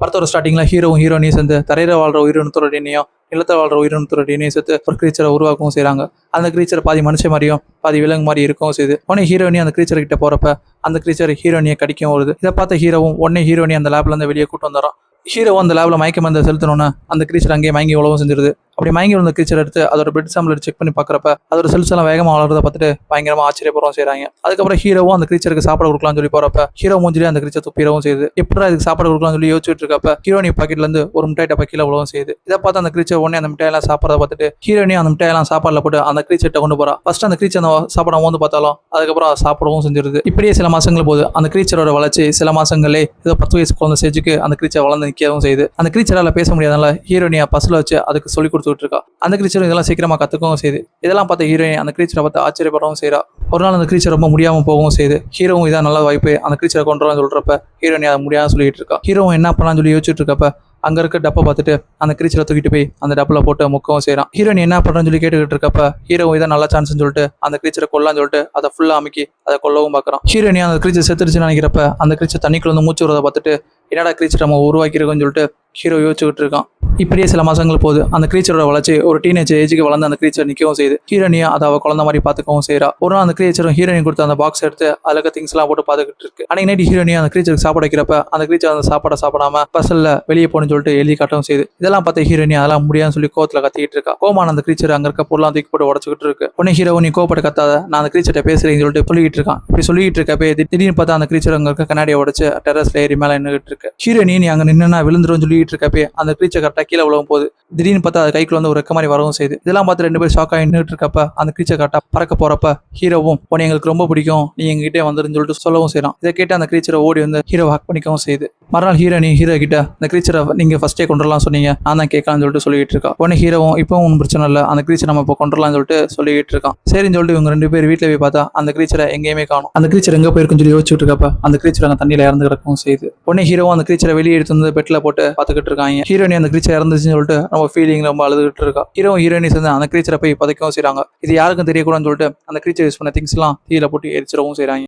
படத்தோட ஸ்டார்டிங்ல ஹீரோவும் ஹீரோனையும் சேர்ந்து தரையில வாழ்ற உயிரினத்தோடையும் நிலத்தில் வாழ்ற உயிரினத்தோடையும் சேர்த்து ஒரு கிரீச்சரை உருவாக்கவும் செய்றாங்க. அந்த கிரீச்சர் பாதி மனுஷன் மாதிரியும் பாதி விலங்கு மாதிரி இருக்கவும் செய்யுது. உடனே ஹீரோனி அந்த கிரீச்சர் கிட்ட போறப்ப அந்த கிரீச்சர் ஹீரோனியை கடிக்கவும் வருது. இதை பார்த்த ஹீரோவும் உடனே ஹீரோனி அந்த லேப்ல இருந்து வெளியே கூட்டு வந்துடுறான். ஹீரோ அந்த லேப்ல மயக்க மருந்து செலுத்தணும்னா அந்த கிரீச்சர் அங்கேயே மயங்கி உழவும் செஞ்சிருது. அப்படி மயங்கி வந்த கிரீச்சர் எடுத்து அதோட பிளட் சாம்பிள் செக் பண்ணி பார்க்குறப்ப அதோட செல்ஸ் எல்லாம் வேகமாக வளர்றத பார்த்துட்டு பயங்கரமா ஆச்சரியப்படுறோம் செய்றாங்க. அதுக்கப்புறம் ஹீரோவும் அந்த கிரீச்சருக்கு சாப்பாடு கொடுக்கலாம்னு சொல்லி போறப்ப ஹீரோ மூஞ்சிலே அந்த கிரீச்சர் துப்பிடவும் செய்யுது. எப்படா இதுக்கு சாப்பாடு கொடுக்கலாம்னு சொல்லி யோசிச்சுட்டு இருக்கப்ப ஹீரோனி பாக்கெட்ல இருந்து ஒரு மிட்டாய் டப்பா கீழே விழவும் செய்யுது. இதை பார்த்து அந்த கிரீச்சர் உடனே அந்த மிட்டாயெல்லாம் சாப்பிட்றத பார்த்துட்டு ஹீரோனி அந்த மிட்டாயெல்லாம் சாப்பாடுல போட்டு அந்த கிரீச்சர்ட்ட கொண்டு போறா. ஃபர்ஸ்ட் அந்த கிரீச்சர் அந்த சாப்பாடு வந்து பார்த்தாலும் அதுக்கப்புறம் அதை சாப்பிடவும் செஞ்சிருது. இப்படியே சில மாசங்கள் போது அந்த கிரீச்சரோட வளர்ச்சி சில மாசங்களே ஏதோ 10 வயசு குழந்தை ஸ்டேஜுக்கு அந்த கிரீச்சர் வளர்ந்து நிற்கவும் செய்யுது. அந்த கிரீச்சரால பேச முடியாதனால ஹீரோனியா பஸ்ல வச்சு அதுக்கு சொல்லி கொடுத்துட்டு இருக்கா. அந்த கிரீச்சர் இதெல்லாம் சீக்கிரமா கத்துக்கவும் செய்யுது. இதெல்லாம் பார்த்த ஹீரோயின் அந்த கிரீச்சரை பார்த்து ஆச்சரியப்படவும் செய்யறா. ஒரு நாள் அந்த கிரீச்சர் ரொம்ப முடியாம போகவும் செய்யுது. ஹீரோவும் இதான் நல்ல வாய்ப்பு அந்த கிரீச்சரை கொண்டு சொல்றப்ப ஹீரோனி அதை முடியாதுன்னு சொல்லிட்டு இருக்கா. ஹீரோவும் என்ன பண்ணலாம்னு சொல்லி யோசிச்சுட்டு இருக்கப்ப அங்க இருக்க டப்பை பார்த்துட்டு அந்த கிரீச்சரை தூக்கிட்டு போய் அந்த டப்பில் போட்டு முக்கவும் செய்யறான். ஹீரோனி என்ன பண்றேன்னு சொல்லி கேட்டுக்கிட்டு இருக்கப்ப ஹீரோவும் இதான் நல்ல சான்ஸ்னு சொல்லிட்டு அந்த கிரீச்சரை கொல்லான்னு சொல்லிட்டு அதை ஃபுல்லா அமைக்கி அதை கொல்லவும் பார்க்கறான். ஹீரோனி அந்த கிரீச்சர் செத்துருச்சுன்னு நினைக்கிறப்ப அந்த கிரீச்சர் தண்ணிக்குள்ள வந்து மூச்சு வரதை பார்த்துட்டு என்னடா கிரீச்சர் நம்ம உருவாக்கிருக்கோன்னு சொல்லிட்டு ஹீரோ யோசிச்சுக்கிட்டு இருக்கான். இப்படியே சில மாசங்கள் போது அந்த கிரீச்சரோட வளர்ச்சி ஒரு டீனேஜ் ஏஜுக்கு வளர்ந்து அந்த கிரீச்சர் நிற்கவும் செய்யுது. ஹீரோனியா அதை அவ குழந்தை மாதிரி பார்த்துக்கவும் செய்யறா. ஒரு நாள் அந்த கிரீச்சரும் ஹீரோயின் கொடுத்த அந்த பாக்ஸ் எடுத்து அதுல திங்ஸ் எல்லாம் போட்டு பார்த்துக்கிட்டு இருக்கு. அன்னைக்கு நைட் ஹீரோனியா அந்த கிரீச்சருக்கு சாப்பாடு வைக்கிறப்ப அந்த கிரீச்சர் அந்த சாப்பாடை சாப்பிடாம பசல்ல வெளியே போகணும்னு சொல்லிட்டு எழுதி காட்டவும் செய்யுது. இதெல்லாம் பார்த்து ஹீரோனியா அதெல்லாம் முடியாதுன்னு சொல்லி கோவத்துல கத்திக்கிட்டு இருக்கா. கோமான அந்த கிரீச்சர் அங்க இருக்க பொருளாம் தூக்கி போட்டு உடச்சுக்கிட்டு இருக்கு. உடனே ஹீரோ நீ கோவப்பட்டு கத்தாத நான் அந்த கிரீச்சர்ட்ட பேசுறேன்னு சொல்லிட்டு சொல்லிட்டு இருக்கான். இப்படி சொல்லிட்டு இருக்கப்பே திடீர்னு பார்த்தா அந்த கிரீச்சர் அங்க இருக்க கண்ணாடியை உடச்சு டெரஸ்ல ஏறி மேல நின்றுட்டு இருக்கு. ஹீரோனி நீ அங்க நின்னா விழுந்துரும் சொல்லிட்டு இருக்கப்பே அந்த கிரீச்சர் கரெக்டா கீழே விழவும் போது திடீர்னு பார்த்தா அது கைக்குள்ள வந்து ஒரு ரெக்க மாதிரி வரவும் செய்யுது. இதெல்லாம் பார்த்து 2 பேர் ஷாக் ஆகி நின்றுட்டு இருக்கப்ப அந்த கிரீச்சர் கரெக்டா பறக்க போறப்ப ஹீரோவும் உன்னை எங்களுக்கு ரொம்ப பிடிக்கும் நீ எங்ககிட்டே வந்துருன்னு சொல்லிட்டு சொல்லவும் செய்யறான். இதை கேட்டு அந்த கிரீச்சரை ஓடி வந்து ஹீரோ ஹக் பண்ணிக்கவும் செய்யுது. மறுநாள் ஹீரோனி ஹீரோ கிட்ட இந்த கிரீச்சரை நீங்க ஃபர்ஸ்டே கொண்டுலாம் சொன்னீங்க நான் தான் கேட்கலாம்னு சொல்லிட்டு சொல்லிட்டு இருக்கா. உடனே ஹீரோவும் இப்பவும் ஒன்றும் பிரச்சனை இல்லை அந்த கிரீச்சர் நம்ம இப்போ கொண்டுலாம்னு சொல்லிட்டு சொல்லிட்டு இருக்கான். சரின்னு சொல்லிட்டு இவங்க 2 பேர் வீட்டில் போய் பார்த்தா அந்த கிரீச்சரை எங்கேயுமே காணும். அந்த கிரீச்சர் எங்க போயிருக்குன்னு சொல்லி யோசிச்சுட்டு இருக்கப்ப அந்த கிரீச்சர் அங்கே தண்ணியில இறந்து கிடக்கவும் செய்யுது. உடனே ஹீரோவும் அந்த கிரீச்சரை வெளியே எடுத்து வந்து பெட்ல போட்டு பார்த்துக்கிட்டு இருக்காங்க. ஹீரோனி அந்த கிரீச்சர் இறந்துச்சுன்னு சொல்லிட்டு நம்ம ஃபீலிங் ரொம்ப அழுதுகிட்டு இருக்கா. ஹீரோ ஹீரோயினி சேர்ந்து அந்த கிரீச்சரை போய் பதைக்கவும் செய்றாங்க. இது யாருக்கும் தெரியக்கூடாதுன்னு சொல்லிட்டு அந்த கிரீச்சர் யூஸ் பண்ண திங்ஸ் எல்லாம் தீயில போட்டு எரிச்சிடவும் செய்றாங்க.